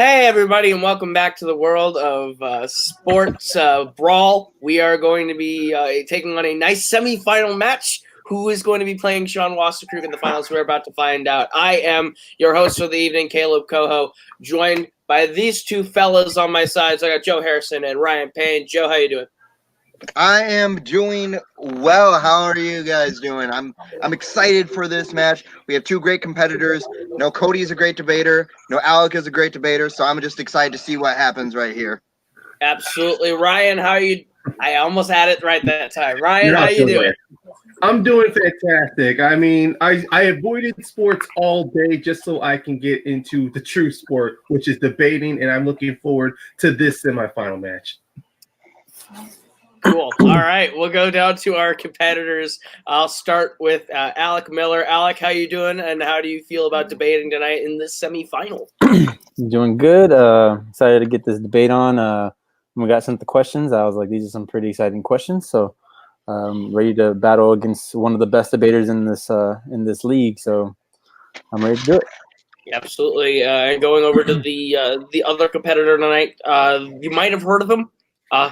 Hey, everybody, and welcome back to the world of sports brawl. We are going to be taking on a nice semifinal match. Who is going to be playing Sean Wasserkrug in the finals? We're about to find out. I am your host for the evening, Caleb Coho, joined by these two fellas on my side. So I got Joe Harrison and Ryan Payne. Joe, how you doing? I am doing well. How are you guys doing? I'm excited for this match. We have two great competitors. Cody is a great debater. Alec is a great debater. So I'm just excited to see what happens right here. Absolutely. Ryan, how are you? I almost had it right that time. Ryan, how you doing? I'm doing fantastic. I mean, I avoided sports all day just so I can get into the true sport, which is debating, and I'm looking forward to this semifinal match. Cool. All right, we'll go down to our competitors. I'll start with Alec Miller. Alec, how you doing, and how do you feel about debating tonight in this semifinal? Doing good. Excited to get this debate on. When we got sent the questions, I was like, these are some pretty exciting questions. So ready to battle against one of the best debaters in this league. So I'm ready to do it. Absolutely. Going over to the other competitor tonight, you might have heard of him.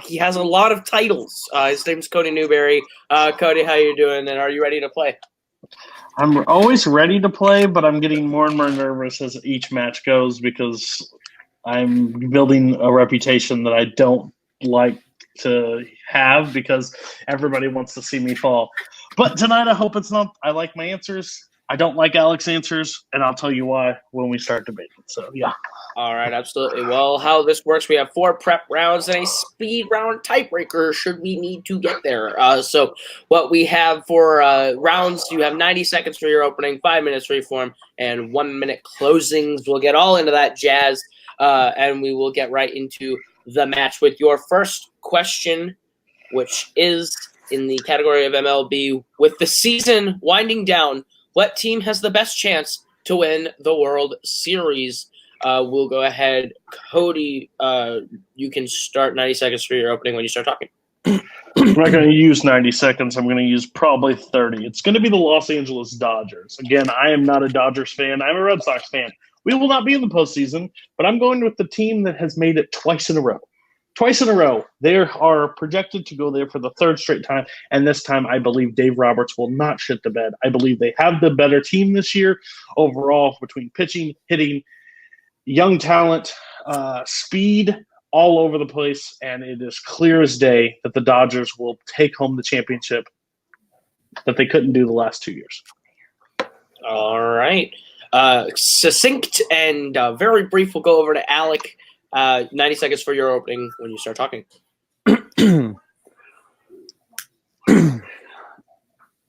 He has a lot of titles. His name's Cody Newberry. Cody, how you doing, and are you ready to play? I'm always ready to play, but I'm getting more and more nervous as each match goes because I'm building a reputation that I don't like to have because everybody wants to see me fall. But tonight I hope it's not. I like my answers. I don't like Alec's answers, and I'll tell you why when we start debating. So, yeah. All right, absolutely. Well, how this works, we have 4 prep rounds and a speed round tiebreaker should we need to get there. So what we have for rounds, you have 90 seconds for your opening, 5 minutes reform, and 1 minute closings. We'll get all into that jazz, and we will get right into the match with your first question, which is in the category of MLB. With the season winding down, what team has the best chance to win the World Series? We'll go ahead. Cody, you can start 90 seconds for your opening when you start talking. I'm not going to use 90 seconds. I'm going to use probably 30. It's going to be the Los Angeles Dodgers. Again, I am not a Dodgers fan. I'm a Red Sox fan. We will not be in the postseason, but I'm going with the team that has made it twice in a row. Twice in a row. They are projected to go there for the 3rd straight time, and this time I believe Dave Roberts will not shit the bed. I believe they have the better team this year overall between pitching, hitting, young talent, speed all over the place, and it is clear as day that the Dodgers will take home the championship that they couldn't do the last 2 years. All right. Succinct and very brief. We'll go over to Alec. 90 seconds for your opening when you start talking.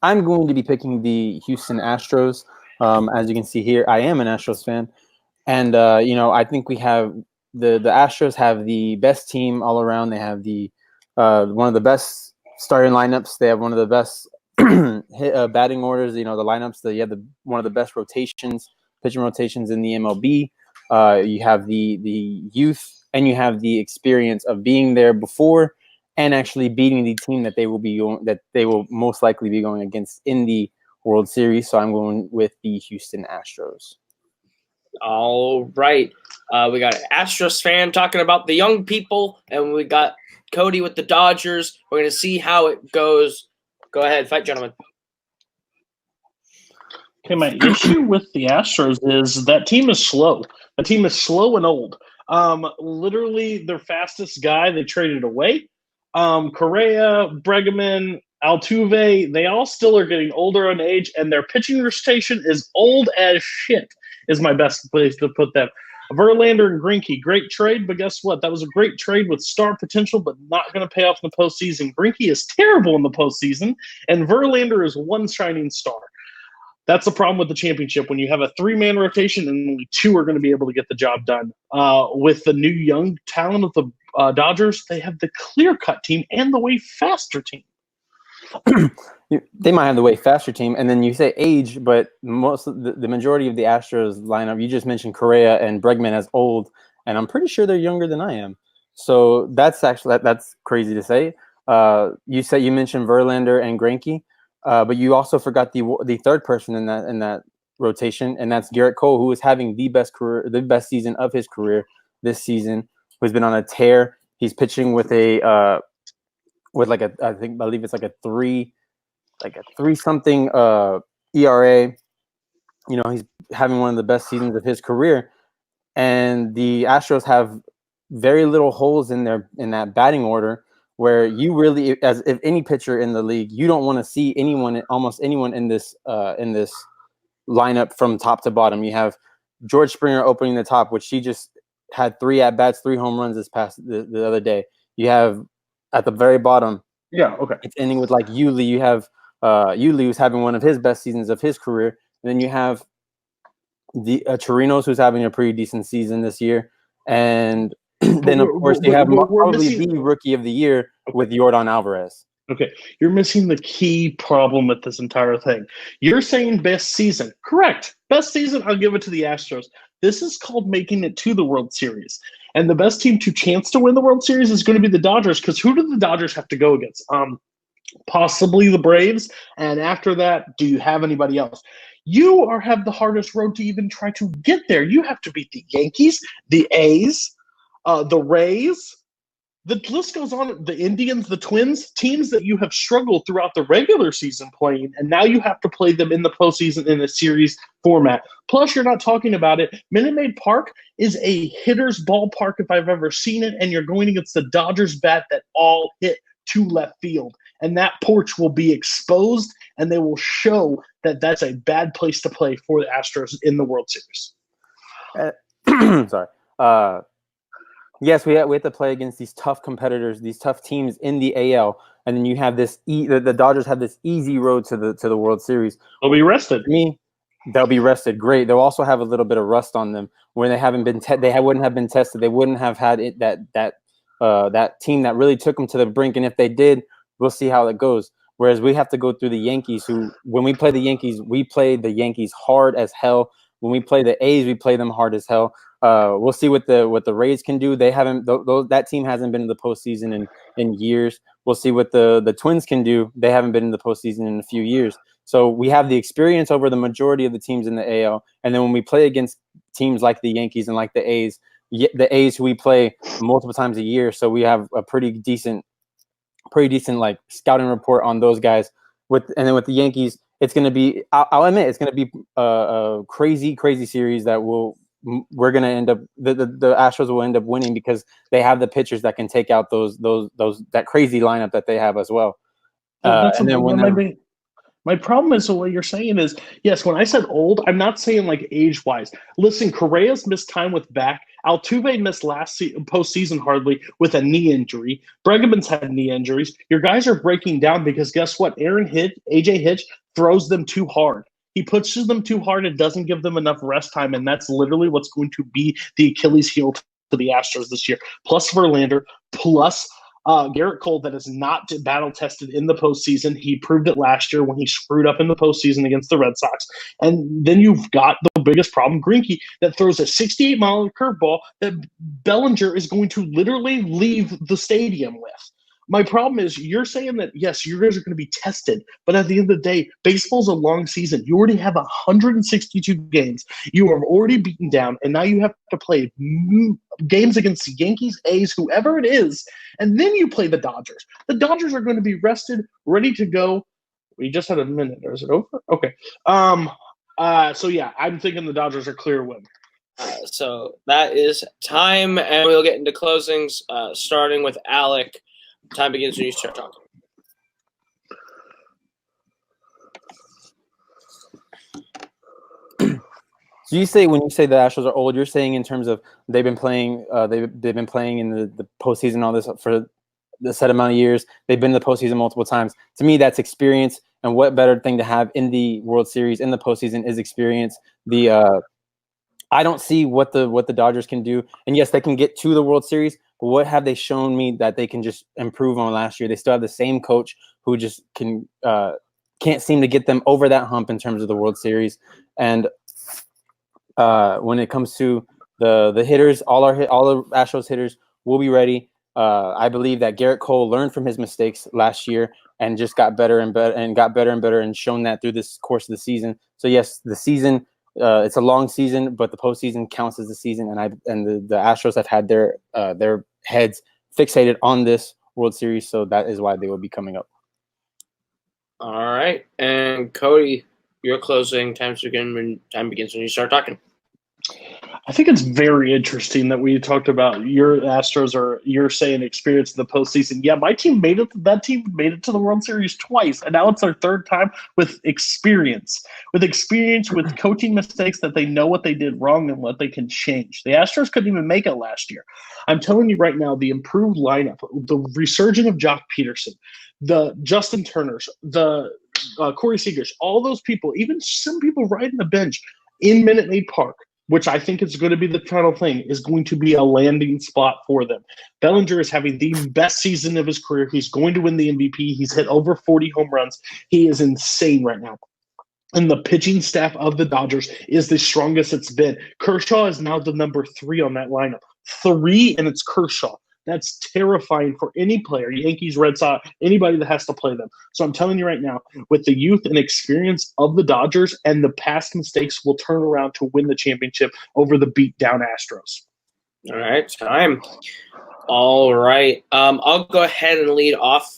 I'm going to be picking the Houston Astros. As you can see here, I am an Astros fan. And, I think we have the Astros have the best team all around. They have the one of the best starting lineups. They have one of the best batting orders. The lineups. You have one of the best rotations, pitching rotations in the MLB. You have the youth, and you have the experience of being there before and actually beating the team that they will most likely be going against in the World Series. So I'm going with the Houston Astros. All right. We got an Astros fan talking about the young people, and we got Cody with the Dodgers. We're going to see how it goes. Go ahead. Fight, gentlemen. Okay, my issue with the Astros is that team is slow. The team is slow and old. Literally, their fastest guy, they traded away. Correa, Bregman, Altuve, they all still are getting older in age, and their pitching rotation is old as shit, is my best place to put them. Verlander and Greinke, great trade, but guess what? That was a great trade with star potential, but not going to pay off in the postseason. Greinke is terrible in the postseason, and Verlander is one shining star. That's the problem with the championship. When you have a 3-man rotation and only 2 are going to be able to get the job done. With the new young talent of the Dodgers, they have the clear-cut team and the way faster team. They might have the way faster team, and then you say age, but most of the majority of the Astros lineup, you just mentioned Correa and Bregman as old, and I'm pretty sure they're younger than I am. So that's crazy to say. You mentioned Verlander and Greinke. But you also forgot the third person in that rotation, and that's Garrett Cole, who is having the best season of his career. this season, who's been on a tear. He's pitching with a I believe it's like a three something ERA. You know, he's having one of the best seasons of his career, and the Astros have very little holes in that batting order, where you really, as if any pitcher in the league, you don't want to see almost anyone in this lineup from top to bottom. You have George Springer opening the top, which he just had 3 at-bats, 3 home runs the other day. You have at the very bottom, it's ending with like Yuli. You have Yuli, who's having one of his best seasons of his career. And then you have the Chirinos, who's having a pretty decent season this year. And then, of course, you have probably the rookie of the year with Yordan Alvarez. Okay, you're missing the key problem with this entire thing. You're saying best season. Correct. Best season, I'll give it to the Astros. This is called making it to the World Series. And the best team to chance to win the World Series is going to be the Dodgers, because who do the Dodgers have to go against? Possibly the Braves. And after that, do you have anybody else? You have the hardest road to even try to get there. You have to beat the Yankees, the A's, the Rays. The list goes on. The Indians, the Twins, teams that you have struggled throughout the regular season playing, and now you have to play them in the postseason in a series format. Plus, you're not talking about it. Minute Maid Park is a hitter's ballpark if I've ever seen it, and you're going against the Dodgers bat that all hit to left field. And that porch will be exposed, and they will show that that's a bad place to play for the Astros in the World Series. Sorry. Yes, we have to play against these tough competitors, these tough teams in the AL, and then you have this. The Dodgers have this easy road to the World Series. They'll be rested. They'll be rested. Great. They'll also have a little bit of rust on them where they haven't been. They wouldn't have been tested. They wouldn't have had it, that team that really took them to the brink. And if they did, we'll see how it goes. Whereas we have to go through the Yankees, who, when we play the Yankees, we play the Yankees hard as hell. When we play the A's, we play them hard as hell. We'll see what the Rays can do. They haven't. That team hasn't been in the postseason in years. We'll see what the Twins can do. They haven't been in the postseason in a few years. So we have the experience over the majority of the teams in the AL. And then when we play against teams like the Yankees and like the A's who we play multiple times a year, so we have a pretty decent like scouting report on those guys. And then with the Yankees, it's going to be. I'll admit it's going to be a crazy series that we're going to end up the Astros will end up winning because they have the pitchers that can take out that crazy lineup that they have as well. And then my problem is what you're saying is, yes, when I said old, I'm not saying like age-wise. Listen, Correa's missed time with back. Altuve missed last postseason hardly with a knee injury. Bregman's had knee injuries. Your guys are breaking down because guess what? AJ Hitch throws them too hard. He pushes them too hard and doesn't give them enough rest time, and that's literally what's going to be the Achilles heel to the Astros this year. Plus Verlander, plus Garrett Cole that is not battle-tested in the postseason. He proved it last year when he screwed up in the postseason against the Red Sox. And then you've got the biggest problem, Greinke, that throws a 68-mile curveball that Bellinger is going to literally leave the stadium with. My problem is you're saying that, yes, you guys are going to be tested, but at the end of the day, baseball's a long season. You already have 162 games. You are already beaten down, and now you have to play games against the Yankees, A's, whoever it is, and then you play the Dodgers. The Dodgers are going to be rested, ready to go. We just had a minute. Or is it over? Okay. So, yeah, I'm thinking the Dodgers are clear win. So that is time, and we'll get into closings, starting with Alec. Time begins when you start talking. So when you say the Astros are old, you're saying in terms of they've been playing in the postseason all this for the set amount of years. They've been in the postseason multiple times. To me, that's experience, and what better thing to have in the World Series in the postseason is experience. I don't see what the Dodgers can do, and yes, they can get to the World Series. But what have they shown me that they can just improve on last year? They still have the same coach who just can't seem to get them over that hump in terms of the World Series. And when it comes to the hitters, all the Astros hitters will be ready. I believe that Garrett Cole learned from his mistakes last year and just got better and better and shown that through this course of the season. So yes, the season it's a long season, but the postseason counts as a season, and the Astros have had their heads fixated on this World Series, so that is why they will be coming up. All right, and Cody, your closing time begins when you start talking. I think it's very interesting that we talked about your Astros, or you're saying experience in the postseason. Yeah, my team made it. That team made it to the World Series twice, and now it's their third time with experience. With coaching mistakes that they know what they did wrong and what they can change. The Astros couldn't even make it last year. I'm telling you right now, the improved lineup, the resurgence of Jock Peterson, the Justin Turners, the Corey Seagers, all those people, even some people riding the bench in Minute Maid Park, which I think is going to be the final thing, is going to be a landing spot for them. Bellinger is having the best season of his career. He's going to win the MVP. He's hit over 40 home runs. He is insane right now. And the pitching staff of the Dodgers is the strongest it's been. Kershaw is now the number 3 on that lineup. 3, and it's Kershaw. That's terrifying for any player, Yankees, Red Sox, anybody that has to play them. So I'm telling you right now, with the youth and experience of the Dodgers and the past mistakes, will turn around to win the championship over the beat-down Astros. All right, time. All right. I'll go ahead and lead off.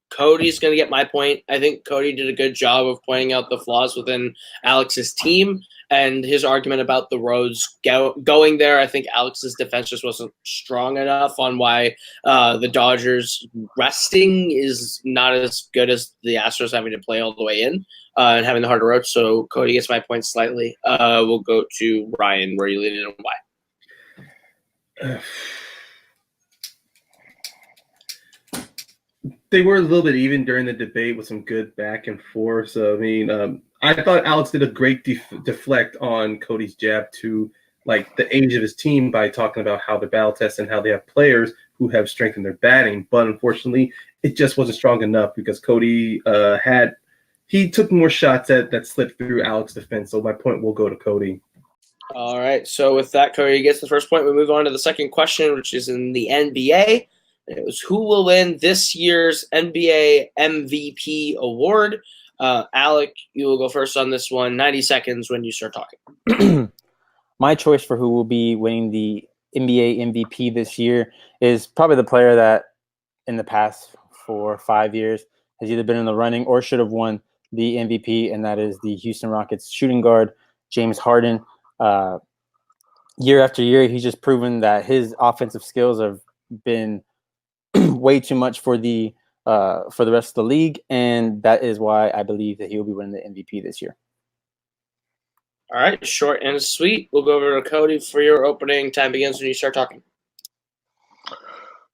Cody's going to get my point. I think Cody did a good job of pointing out the flaws within Alex's team and his argument about the roads going there. I think Alex's defense just wasn't strong enough on why the Dodgers resting is not as good as the Astros having to play all the way in and having the harder road. So Cody gets my point slightly. We'll go to Ryan, where you lead it and why. They were a little bit even during the debate with some good back and forth. So, I mean, I thought Alex did a great deflect on Cody's jab to, like, the age of his team by talking about how they're battle tested and how they have players who have strengthened their batting. But unfortunately, it just wasn't strong enough because Cody he took more shots that slipped through Alex's defense. So my point will go to Cody. All right. So with that, Cody gets the first point. We move on to the second question, which is in the NBA. It was who will win this year's NBA MVP award. Alec, you will go first on this one. 90 seconds when you start talking. My choice for who will be winning the NBA MVP this year is probably the player that in the past 4 or 5 years has either been in the running or should have won the MVP, and that is the Houston Rockets shooting guard, James Harden. Year after year, he's just proven that his offensive skills have been way too much for the rest of the league, and that is why I believe that he will be winning the MVP this year. All right, short and sweet. We'll go over to Cody for your opening. Time begins when you start talking.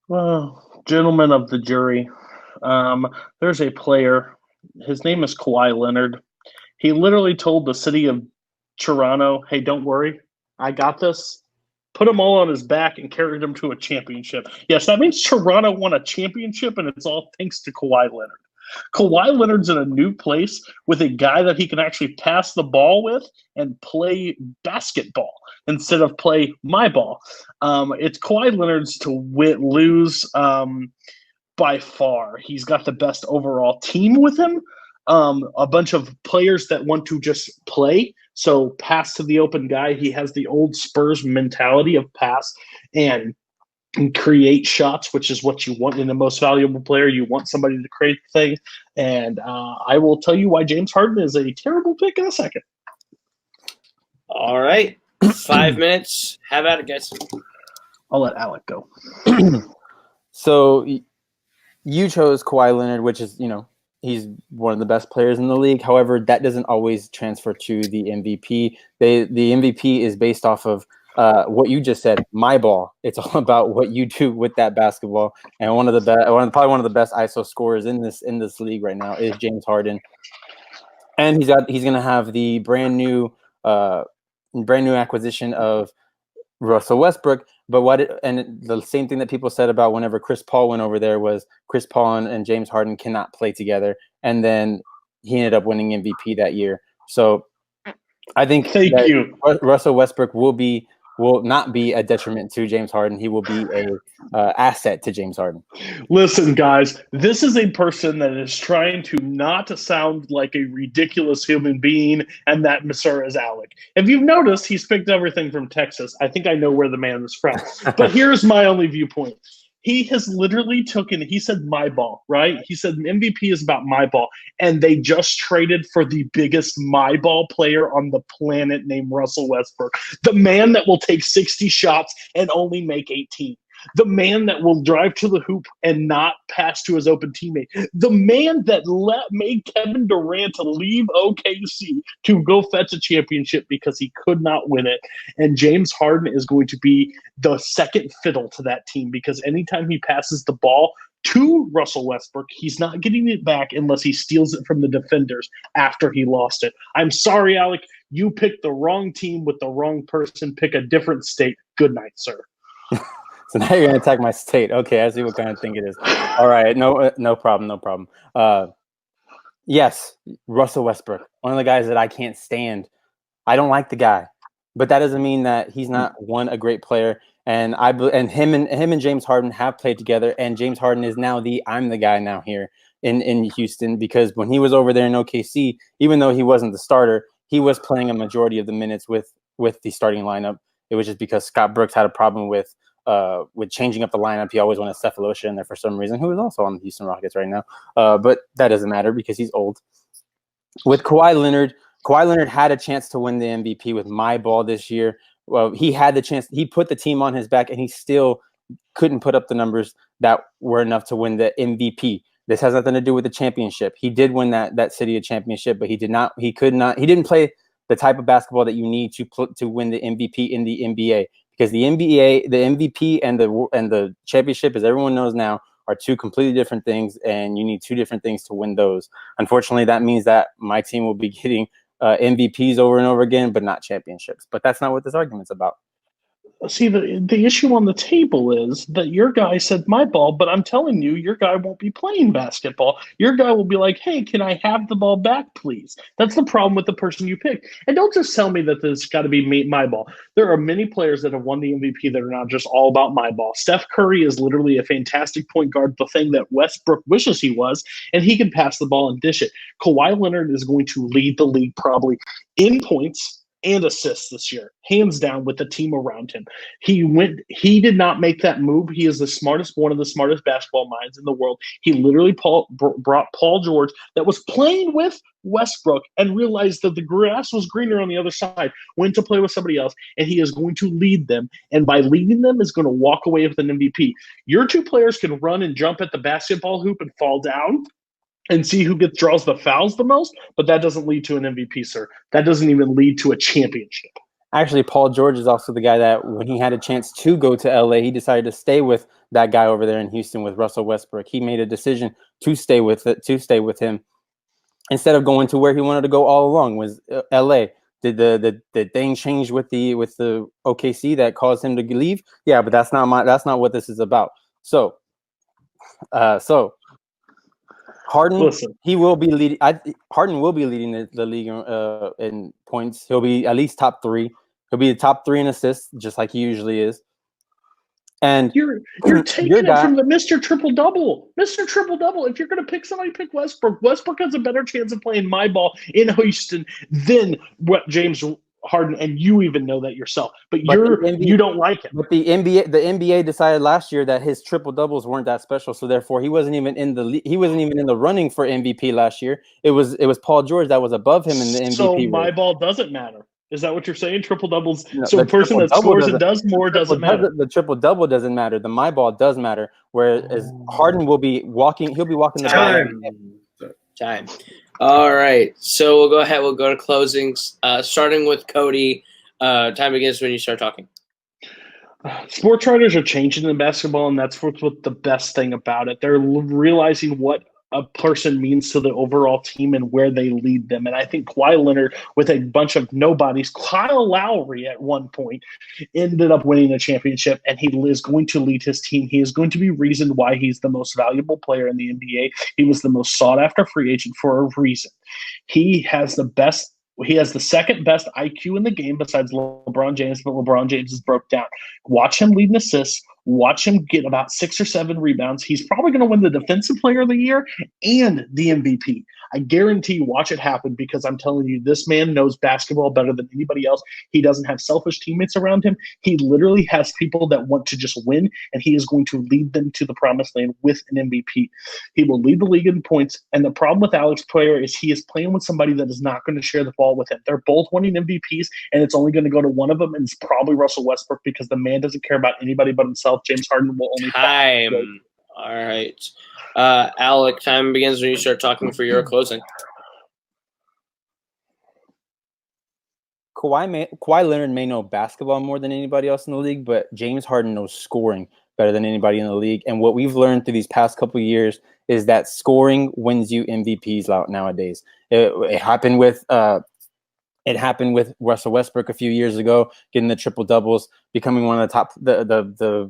Well, gentlemen of the jury, there's a player. His name is Kawhi Leonard. He literally told the city of Toronto, hey, don't worry, I got this. Put them all on his back and carried him to a championship. Yes, that means Toronto won a championship, and it's all thanks to Kawhi Leonard. Kawhi Leonard's in a new place with a guy that he can actually pass the ball with and play basketball instead of play my ball. It's Kawhi Leonard's to lose by far. He's got the best overall team with him. A bunch of players that want to just play. So pass to the open guy. He has the old Spurs mentality of pass and create shots, which is what you want in the most valuable player. You want somebody to create things. And I will tell you why James Harden is a terrible pick in a second. All right. 5 minutes. Have at it, guys. I'll let Alec go. So you chose Kawhi Leonard, which is, he's one of the best players in the league. However, that doesn't always transfer to the MVP. The MVP is based off of what you just said, my ball. It's all about what you do with that basketball. And probably one of the best ISO scorers in this league right now is James Harden. And he's going to have the brand new acquisition of Russell Westbrook. But the same thing that people said about whenever Chris Paul went over there was Chris Paul and James Harden cannot play together. And then he ended up winning MVP that year. So I think Russell Westbrook will be will not be a detriment to James Harden. He will be a asset to James Harden. Listen, guys, this is a person that is trying to not sound like a ridiculous human being, and that Mr. is Alec. If you've noticed, he's picked everything from Texas. I think I know where the man is from. But here's my only viewpoint. He has literally he said my ball, right? He said MVP is about my ball. And they just traded for the biggest my ball player on the planet named Russell Westbrook. The man that will take 60 shots and only make 18. The man that will drive to the hoop and not pass to his open teammate. The man that made Kevin Durant to leave OKC to go fetch a championship because he could not win it. And James Harden is going to be the second fiddle to that team because anytime he passes the ball to Russell Westbrook, he's not getting it back unless he steals it from the defenders after he lost it. I'm sorry, Alec. You picked the wrong team with the wrong person. Pick a different state. Good night, sir. So now you're gonna attack my state. Okay, I see what kind of thing it is. All right, no problem. Yes, Russell Westbrook, one of the guys that I can't stand. I don't like the guy, but that doesn't mean that he's not a great player. And him and James Harden have played together. And James Harden is now I'm the guy now here in Houston, because when he was over there in OKC, even though he wasn't the starter, he was playing a majority of the minutes with the starting lineup. It was just because Scott Brooks had a problem with changing up the lineup. He always wanted Cephalosha in there for some reason, who is also on the Houston Rockets right now. But that doesn't matter because he's old. With Kawhi Leonard had a chance to win the MVP with my ball this year. Well, he had the chance. He put the team on his back, and he still couldn't put up the numbers that were enough to win the MVP. This has nothing to do with the championship. He did win that city a championship, but he didn't play the type of basketball that you need to win the MVP in the NBA. Because the MVP and the championship, as everyone knows now, are two completely different things, and you need two different things to win those. Unfortunately, that means that my team will be getting MVPs over and over again, but not championships. But that's not what this argument's about. See, the issue on the table is that your guy said my ball, but I'm telling you, your guy won't be playing basketball. Your guy will be like, hey, can I have the ball back, please? That's the problem with the person you pick. And don't just tell me that this got to be my ball. There are many players that have won the MVP that are not just all about my ball. Steph Curry is literally a fantastic point guard, the thing that Westbrook wishes he was, and he can pass the ball and dish it. Kawhi Leonard is going to lead the league probably in points and assists this year, hands down, with the team around him. He did not make that move. He is one of the smartest basketball minds in the world. He literally brought Paul George that was playing with Westbrook and realized that the grass was greener on the other side, went to play with somebody else, and he is going to lead them. And by leading them is going to walk away with an MVP. Your two players can run and jump at the basketball hoop and fall down and see who draws the fouls the most, but that doesn't lead to an MVP, sir. That doesn't even lead to a championship. Actually, Paul George is also the guy that when he had a chance to go to LA, he decided to stay with that guy over there in Houston with Russell Westbrook. He made a decision to stay with him instead of going to where he wanted to go all along, was LA. Did the thing change with the OKC that caused him to leave? Yeah, but that's not what this is about. So Harden, Listen. he will be leading. Harden will be leading the league in points. He'll be at least top 3. He'll be the top 3 in assists, just like he usually is. And you're taking it from the Mr. Triple Double. Mr. Triple Double. If you're going to pick somebody, pick Westbrook. Westbrook has a better chance of playing my ball in Houston than what James Harden, and you even know that yourself. But you don't like it. But the NBA decided last year that his triple doubles weren't that special, so therefore he wasn't even in the running for MVP last year. It was Paul George that was above him in the MVP. So my ball doesn't matter. Is that what you're saying? Triple doubles. No, so a person that scores and does more doesn't matter. The triple double doesn't matter. The my ball does matter. Whereas Harden will be walking. He'll be walking the ball. Time. All right. So we'll go ahead. We'll go to closings. Starting with Cody. Time begins when you start talking. Sports writers are changing in basketball, and that's what the best thing about it. They're realizing what a person means to the overall team and where they lead them. And I think Kawhi Leonard, with a bunch of nobodies, Kyle Lowry at one point ended up winning a championship, and he is going to lead his team. He is going to be reasoned why he's the most valuable player in the NBA. He was the most sought after free agent for a reason. He has the best He has the second best IQ in the game besides LeBron James, but LeBron James is broke down. Watch him lead in assists. Watch him get about 6 or 7 rebounds. He's probably going to win the Defensive Player of the Year and the MVP. I guarantee you watch it happen because I'm telling you, this man knows basketball better than anybody else. He doesn't have selfish teammates around him. He literally has people that want to just win, and he is going to lead them to the promised land with an MVP. He will lead the league in points, and the problem with Alex Player is he is playing with somebody that is not going to share the ball with him. They're both winning MVPs, and it's only going to go to one of them, and it's probably Russell Westbrook because the man doesn't care about anybody but himself. James Harden will only time. All right. Alec, time begins when you start talking for your closing. Kawhi Leonard may know basketball more than anybody else in the league, but James Harden knows scoring better than anybody in the league. And what we've learned through these past couple of years is that scoring wins you MVPs out nowadays. It happened with Russell Westbrook a few years ago, getting the triple doubles, becoming one of the top,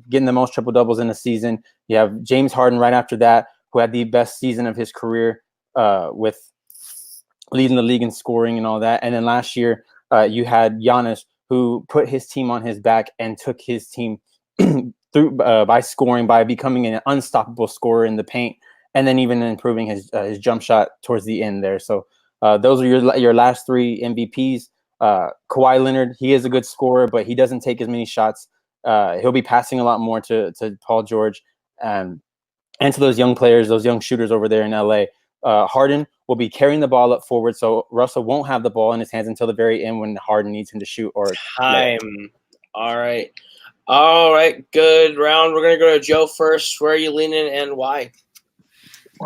getting the most triple doubles in a season. You have James Harden right after that, who had the best season of his career with leading the league in scoring and all that. And then last year, you had Giannis, who put his team on his back and took his team through by scoring, by becoming an unstoppable scorer in the paint, and then even improving his jump shot towards the end there. So those are your last 3 MVPs. Kawhi Leonard, he is a good scorer, but he doesn't take as many shots. He'll be passing a lot more to Paul George and to those young players, those young shooters over there in LA. Harden will be carrying the ball up forward, so Russell won't have the ball in his hands until the very end when Harden needs him to shoot or time. All right. Good round. We're gonna go to Joe first. Where are you leaning and why?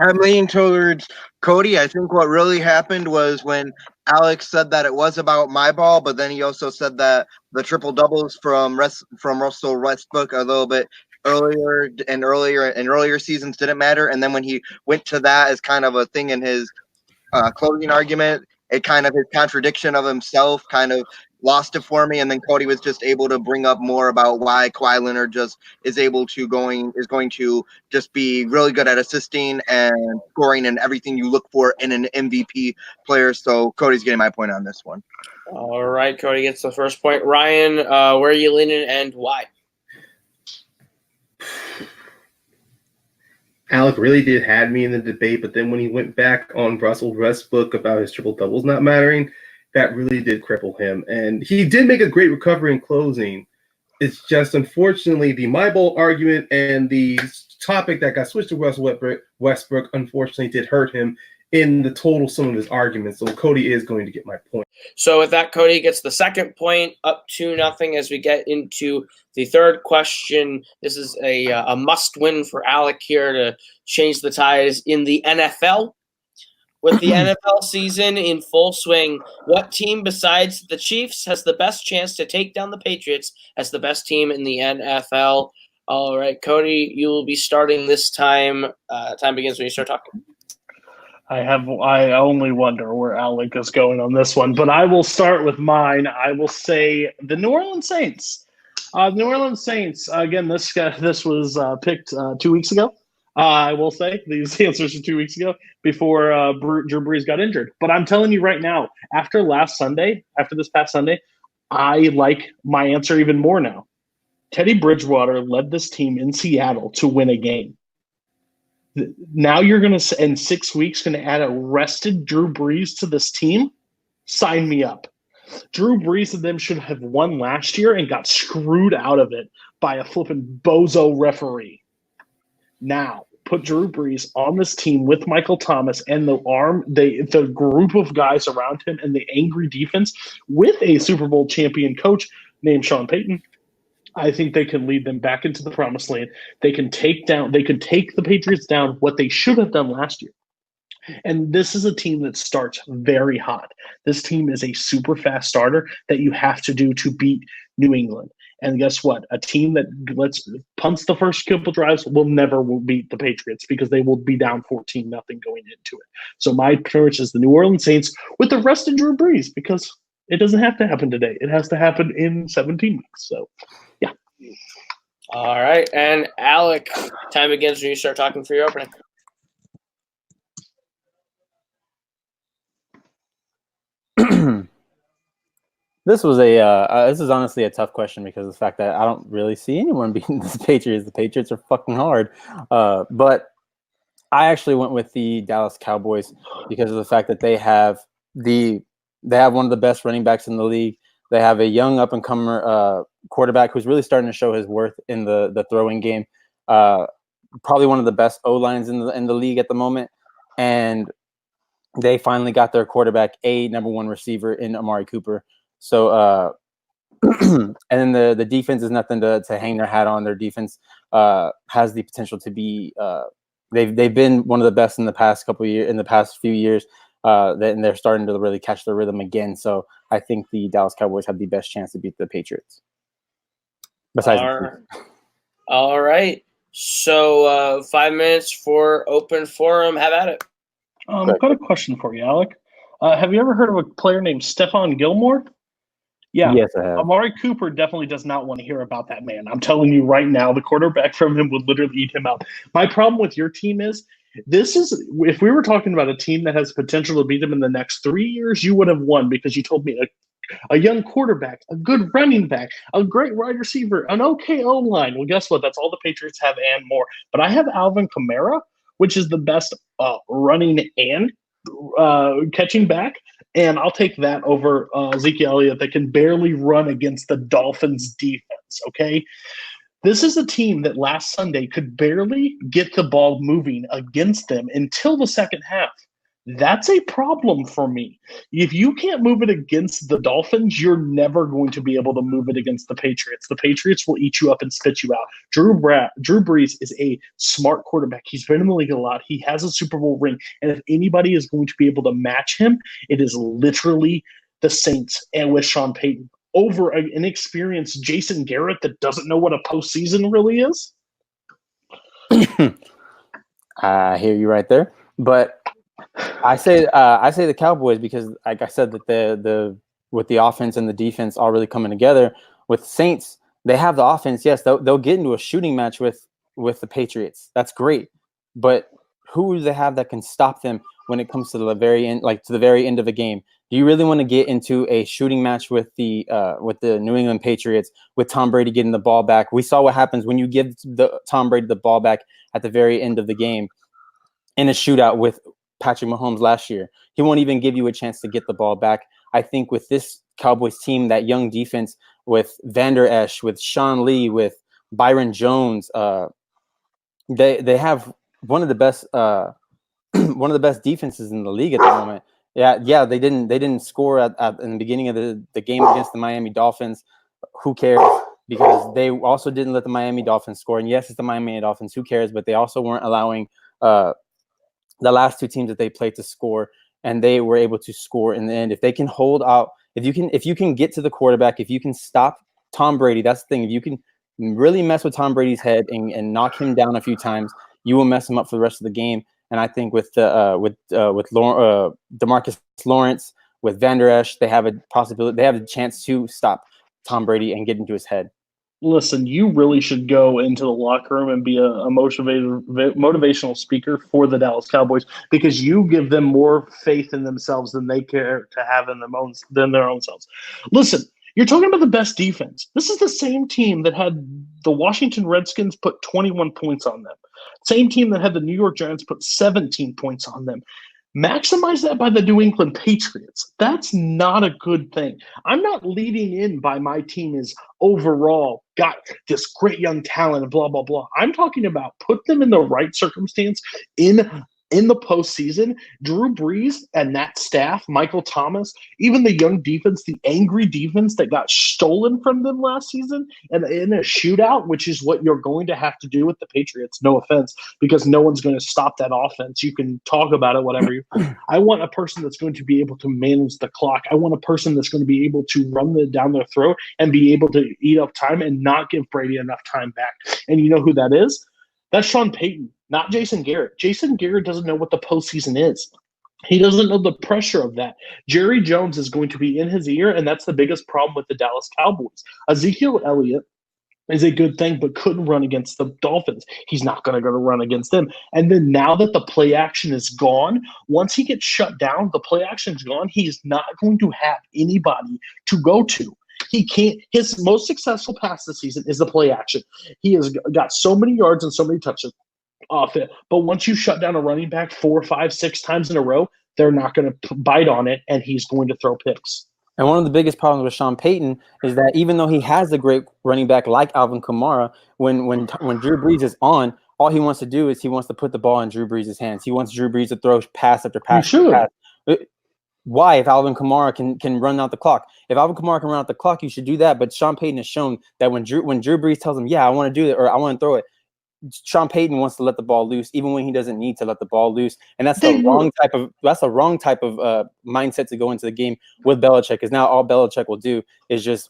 I'm leaning towards Cody. I think what really happened was when Alex said that it was about my ball, but then he also said that the triple doubles from Russell Westbrook a little bit earlier seasons didn't matter. And then when he went to that as kind of a thing in his closing argument, it kind of his contradiction of himself kind of lost it for me. And then Cody was just able to bring up more about why Kawhi Leonard just is going to just be really good at assisting and scoring and everything you look for in an MVP player. So Cody's getting my point on this one. All right, Cody gets the first point. Ryan, where are you leaning and why? Alec really did have me in the debate, but then when he went back on Russell Westbrook about his triple doubles not mattering, that really did cripple him. And he did make a great recovery in closing. It's just, unfortunately, the my ball argument and the topic that got switched to Russell Westbrook, unfortunately, did hurt him in the total sum of his arguments. So Cody is going to get my point. So with that, Cody gets the second point, up 2-0 as we get into the third question. This is a must-win for Alec here to change the ties in the NFL. With the NFL season in full swing, what team besides the Chiefs has the best chance to take down the Patriots as the best team in the NFL? All right, Cody, you will be starting this time. Time begins when you start talking. I only wonder where Alec is going on this one, but I will start with mine. I will say the New Orleans Saints. New Orleans Saints, again, this was picked 2 weeks ago. I will say these answers are 2 weeks ago before Drew Brees got injured. But I'm telling you right now, after this past Sunday, I like my answer even more now. Teddy Bridgewater led this team in Seattle to win a game. Now you're going to, in 6 weeks, going to add a rested Drew Brees to this team? Sign me up. Drew Brees and them should have won last year and got screwed out of it by a flipping bozo referee. Now, put Drew Brees on this team with Michael Thomas and the group of guys around him and the angry defense with a Super Bowl champion coach named Sean Payton. I think they can lead them back into the promised land. They can take the Patriots down, what they should have done last year. And this is a team that starts very hot. This team is a super fast starter that you have to do to beat New England. And guess what? A team that pumps the first couple drives will never beat the Patriots because they will be down 14-0 going into it. So my approach is the New Orleans Saints with the rest of Drew Brees because it doesn't have to happen today. It has to happen in 17 weeks. So, yeah. All right. And Alec, time begins when you start talking for your opening. This was this is honestly a tough question because of the fact that I don't really see anyone beating the Patriots. The Patriots are fucking hard. But I actually went with the Dallas Cowboys because of the fact that they have one of the best running backs in the league. They have a young up and comer quarterback who's really starting to show his worth in the throwing game. Probably one of the best O lines in the league at the moment, and they finally got their quarterback, a number one receiver in Amari Cooper. So, and then the defense is nothing to hang their hat on. Their defense has the potential to be. They've been one of the best in the past few years, and they're starting to really catch their rhythm again. So I think the Dallas Cowboys have the best chance to beat the Patriots. Besides, all right. So 5 minutes for open forum. Have at it. I've got a question for you, Alec. Have you ever heard of a player named Stephon Gilmore? Yeah. Yes, I have. Amari Cooper definitely does not want to hear about that man. I'm telling you right now, the quarterback from him would literally eat him out. My problem with your team is, if we were talking about a team that has potential to beat them in the next 3 years, you would have won because you told me a young quarterback, a good running back, a great wide receiver, an okay O-line. Well, guess what? That's all the Patriots have and more. But I have Alvin Kamara, which is the best running and catching back. And I'll take that over Ezekiel Elliott that can barely run against the Dolphins' defense, okay? This is a team that last Sunday could barely get the ball moving against them until the second half. That's a problem for me. If you can't move it against the Dolphins, you're never going to be able to move it against the Patriots. The Patriots will eat you up and spit you out. Drew Brees is a smart quarterback. He's been in the league a lot. He has a Super Bowl ring. And if anybody is going to be able to match him, it is literally the Saints and with Sean Payton over an inexperienced Jason Garrett that doesn't know what a postseason really is. I hear you right there. But I say the Cowboys because, like I said, that with the offense and the defense all really coming together. With Saints, they have the offense. Yes, they'll get into a shooting match with the Patriots. That's great, but who do they have that can stop them when it comes to the very end, like to the very end of a game? Do you really want to get into a shooting match with the New England Patriots with Tom Brady getting the ball back? We saw what happens when you give Tom Brady the ball back at the very end of the game in a shootout with Patrick Mahomes last year. He won't even give you a chance to get the ball back. I think with this Cowboys team, that young defense with Vander Esch, with Sean Lee, with Byron Jones, they have one of the best defenses in the league at the moment. Yeah, they didn't score in the beginning of the game against the Miami Dolphins. Who cares? Because they also didn't let the Miami Dolphins score. And yes, it's the Miami Dolphins. Who cares? But they also weren't allowing the last two teams that they played to score, and they were able to score in the end. If they can hold out, if you can get to the quarterback, if you can stop Tom Brady, that's the thing. If you can really mess with Tom Brady's head and knock him down a few times, you will mess him up for the rest of the game. And I think with DeMarcus Lawrence, with Vander Esch, they have a possibility. They have a chance to stop Tom Brady and get into his head. Listen, you really should go into the locker room and be a motivational speaker for the Dallas Cowboys because you give them more faith in themselves than they care to have in their own selves. Listen, you're talking about the best defense. This is the same team that had the Washington Redskins put 21 points on them. Same team that had the New York Giants put 17 points on them. Maximize that by the New England Patriots. That's not a good thing. I'm not leading in by my team is overall got this great young talent and blah, blah, blah. I'm talking about put them in the right circumstance in the postseason. Drew Brees and that staff, Michael Thomas, even the young defense, the angry defense that got stolen from them last season and in a shootout, which is what you're going to have to do with the Patriots. No offense, because no one's going to stop that offense. You can talk about it, whatever. I want a person that's going to be able to manage the clock. I want a person that's going to be able to run down their throat and be able to eat up time and not give Brady enough time back. And you know who that is? That's Sean Payton, not Jason Garrett. Jason Garrett doesn't know what the postseason is. He doesn't know the pressure of that. Jerry Jones is going to be in his ear, and that's the biggest problem with the Dallas Cowboys. Ezekiel Elliott is a good thing, but couldn't run against the Dolphins. He's not going to go to run against them. And then now that the play action is gone, once he gets shut down, the play action is gone. He's not going to have anybody to go to. He can't. His most successful pass this season is the play action. He has got so many yards and so many touches off it. But once you shut down a running back 4, 5, 6 times in a row, they're not going to bite on it, and he's going to throw picks. And one of the biggest problems with Sean Payton is that even though he has a great running back like Alvin Kamara, when Drew Brees is on, all he wants to do is he wants to put the ball in Drew Brees' hands. He wants Drew Brees to throw pass after pass after pass. Why, if Alvin Kamara can run out the clock? If Alvin Kamara can run out the clock, you should do that. But Sean Payton has shown that when Drew Brees tells him, yeah, I want to do it or I want to throw it, Sean Payton wants to let the ball loose, even when he doesn't need to let the ball loose, and that's the wrong type of mindset to go into the game with Belichick. Because now all Belichick will do is just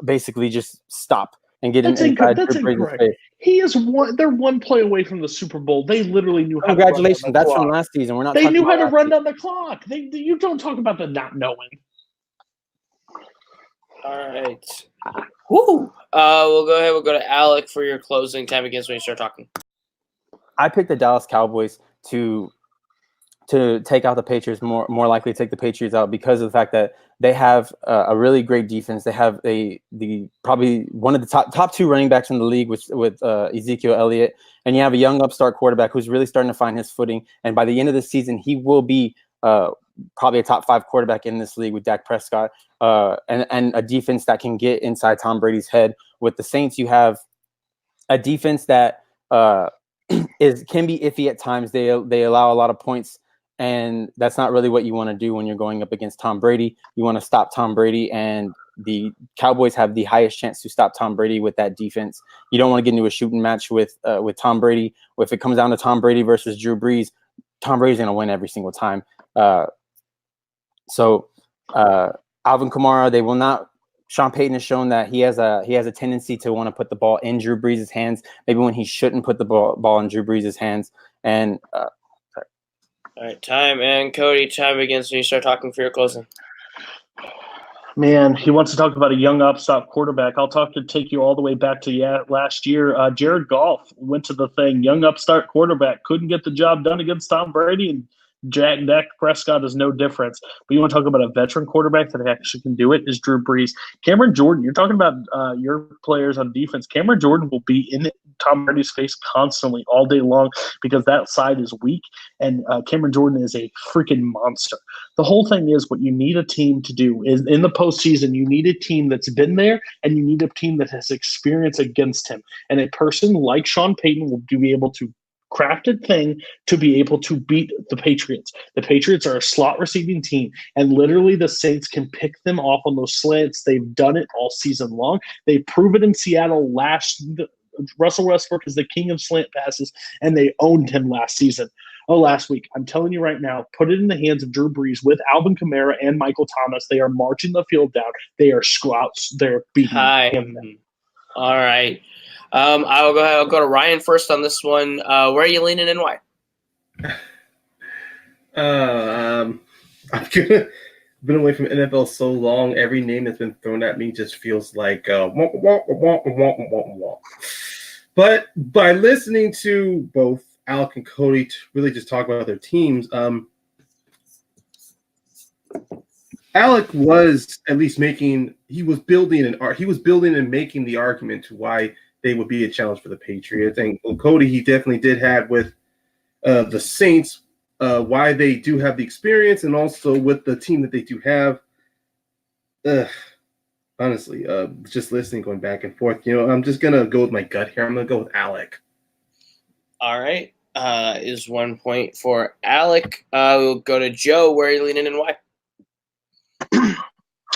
basically just stop and get inside Drew Brees' face. He is one. They're one play away from the Super Bowl. They literally knew how. Congratulations, to run down the that's clock. from last season. We're not. They knew how to run down the clock. You don't talk about the not knowing. All right. Woo. We'll go ahead. We'll go to Alec for your closing time against when you start talking. I picked the Dallas Cowboys to take out the Patriots, more likely to take the Patriots out because of the fact that they have a really great defense. They have probably one of the top 2 running backs in the league with Ezekiel Elliott, and you have a young upstart quarterback who's really starting to find his footing. And by the end of the season, he will be probably a top 5 quarterback in this league with Dak Prescott, and a defense that can get inside Tom Brady's head. With the Saints, you have a defense that can be iffy at times. They allow a lot of points, and that's not really what you want to do when you're going up against Tom Brady. You want to stop Tom Brady, and the Cowboys have the highest chance to stop Tom Brady with that defense. You don't want to get into a shooting match with Tom Brady. If it comes down to Tom Brady versus Drew Brees, Tom Brady's going to win every single time. So Alvin Kamara, they will not. Sean Payton has shown that he has a tendency to want to put the ball in Drew Brees' hands, maybe when he shouldn't put the ball in Drew Brees' hands. And all right, time. And Cody, time against when you start talking for your closing. Man, he wants to talk about a young upstart quarterback. I'll take you all the way back to last year. Jared Goff went to the thing. Young upstart quarterback couldn't get the job done against Tom Brady, and Dak Prescott is no difference. But you want to talk about a veteran quarterback that actually can do it is Drew Brees. Cameron Jordan, you're talking about your players on defense. Cameron Jordan will be in Tom Brady's face constantly all day long because that side is weak, and Cameron Jordan is a freaking monster. The whole thing is what you need a team to do is in the postseason, you need a team that's been there, and you need a team that has experience against him. And a person like Sean Payton will be able to crafted thing to be able to beat the Patriots. The Patriots are a slot receiving team, and literally the Saints can pick them off on those slants. They've done it all season long. They proved it in Seattle Russell Westbrook is the king of slant passes, and they owned him last week. I'm telling you right now, put it in the hands of Drew Brees with Alvin Kamara and Michael Thomas. They are marching the field down. They are scouts. They're beating him. All right. I will go ahead. I'll go to Ryan first on this one. Where are you leaning and why? I've been away from NFL so long. Every name that's been thrown at me just feels like womp, womp, womp, womp, womp, womp. But by listening to both Alec and Cody to really just talk about their teams, Alec was at least he was building and making the argument to why they would be a challenge for the Patriots. And Cody, he definitely did have with the Saints, why they do have the experience, and also with the team that they do have. Honestly, just listening, going back and forth, I'm just going to go with my gut here. I'm going to go with Alec. All right. Is 1 point for Alec. We'll go to Joe. Where are you leaning and why?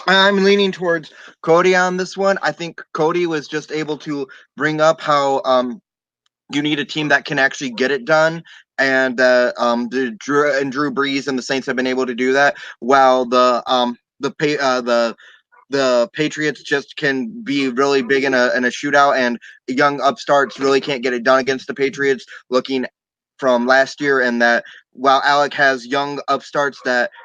I'm leaning towards Cody on this one. I think Cody was just able to bring up how you need a team that can actually get it done, and Drew Brees and the Saints have been able to do that, while the Patriots just can be really big in a shootout, and young upstarts really can't get it done against the Patriots. Looking from last year, and that while Alec has young upstarts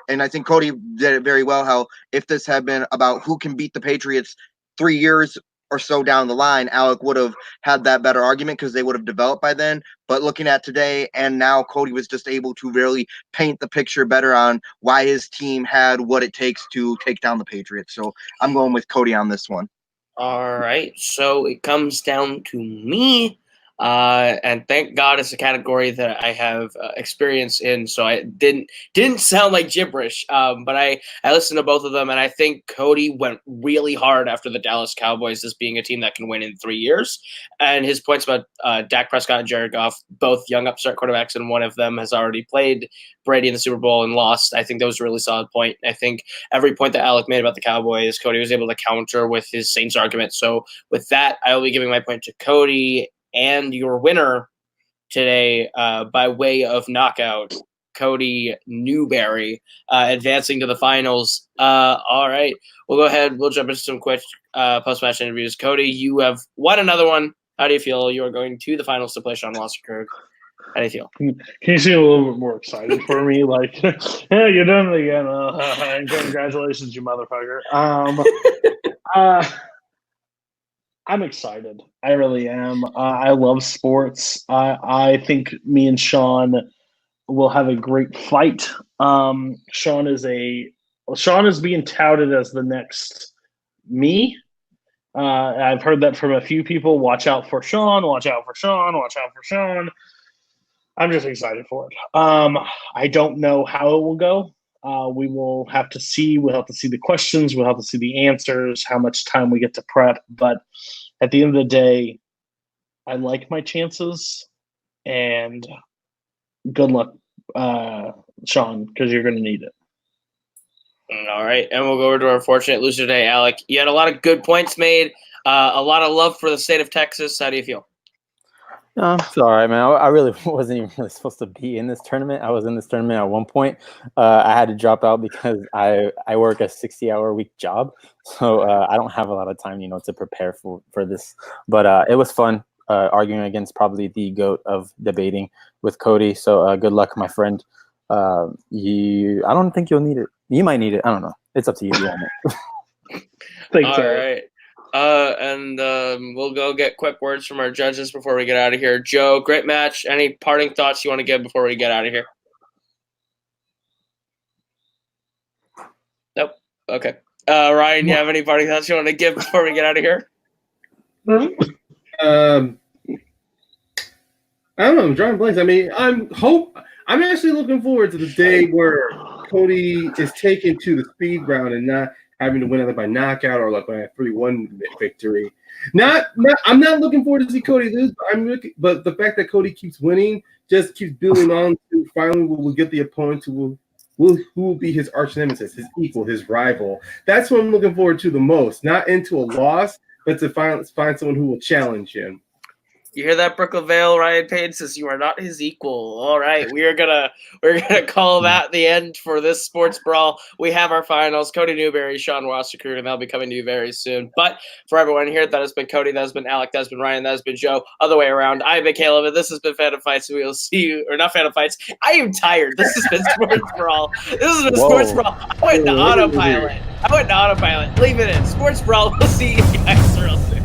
and I think Cody did it very well, how if this had been about who can beat the Patriots 3 years or so down the line, Alec would have had that better argument because they would have developed by then. But looking at today and now, Cody was just able to really paint the picture better on why his team had what it takes to take down the Patriots. So I'm going with Cody on this one. All right, so it comes down to me. And thank God it's a category that I have experience in, so I didn't sound like gibberish. But I listened to both of them, and I think Cody went really hard after the Dallas Cowboys as being a team that can win in 3 years. And his points about Dak Prescott and Jared Goff, both young upstart quarterbacks, and one of them has already played Brady in the Super Bowl and lost. I think that was a really solid point. I think every point that Alec made about the Cowboys, Cody was able to counter with his Saints argument. So with that, I will be giving my point to Cody. And your winner today, by way of knockout, Cody Newberry, advancing to the finals. All right, we'll go ahead. We'll jump into some quick post-match interviews. Cody, you have won another one. How do you feel? You are going to the finals to play Sean Wasserkrug. How do you feel? Can you seem a little bit more excited for me? Like, yeah, you're done it again. Congratulations, you motherfucker. I'm excited. I really am. I love sports. I think me and Sean will have a great fight. Sean is being touted as the next me. I've heard that from a few people. Watch out for Sean. Watch out for Sean. Watch out for Sean. I'm just excited for it. I don't know how it will go. We will have to see. We'll have to see the questions. We'll have to see the answers, how much time we get to prep. But at the end of the day, I like my chances. And good luck, Sean, because you're going to need it. All right. And we'll go over to our fortunate loser today, Alec. You had a lot of good points made, a lot of love for the state of Texas. How do you feel? It's all right, man. I really wasn't even really supposed to be in this tournament. I was in this tournament at one point. I had to drop out because I work a 60-hour week job, so I don't have a lot of time, to prepare for this. But it was fun arguing against probably the GOAT of debating with Cody. So good luck, my friend. I don't think you'll need it. You might need it. I don't know. It's up to you. Thanks, all right. And we'll go get quick words from our judges before we get out of here. Joe, great match. Any parting thoughts you want to give before we get out of here? Nope. Okay. Ryan, you have any parting thoughts you want to give before we get out of here? I don't know. I'm drawing blanks. I mean, I'm actually looking forward to the day where Cody is taken to the speed round and not having to win either by knockout or like by a 3-1 victory. I'm not looking forward to see Cody lose, but the fact that Cody keeps winning just keeps building on to finally we'll get the opponent who will be his arch nemesis, his equal, his rival. That's what I'm looking forward to the most. Not into a loss, but to find someone who will challenge him. You hear that, Brooklyn Vale? Ryan Payne says you are not his equal. All right, we're gonna call that the end for this sports brawl. We have our finals: Cody Newberry, Sean Wasserkrug, and they'll be coming to you very soon. But for everyone here, that has been Cody, that has been Alec, that has been Ryan, that has been Joe. Other way around, I've been Caleb, and this has been Fan of Fights. We will see you, or not Fan of Fights. I am tired. This has been Sports Brawl. This has been Sports Brawl. I went to autopilot. Leave it in Sports Brawl. We'll see you guys real soon.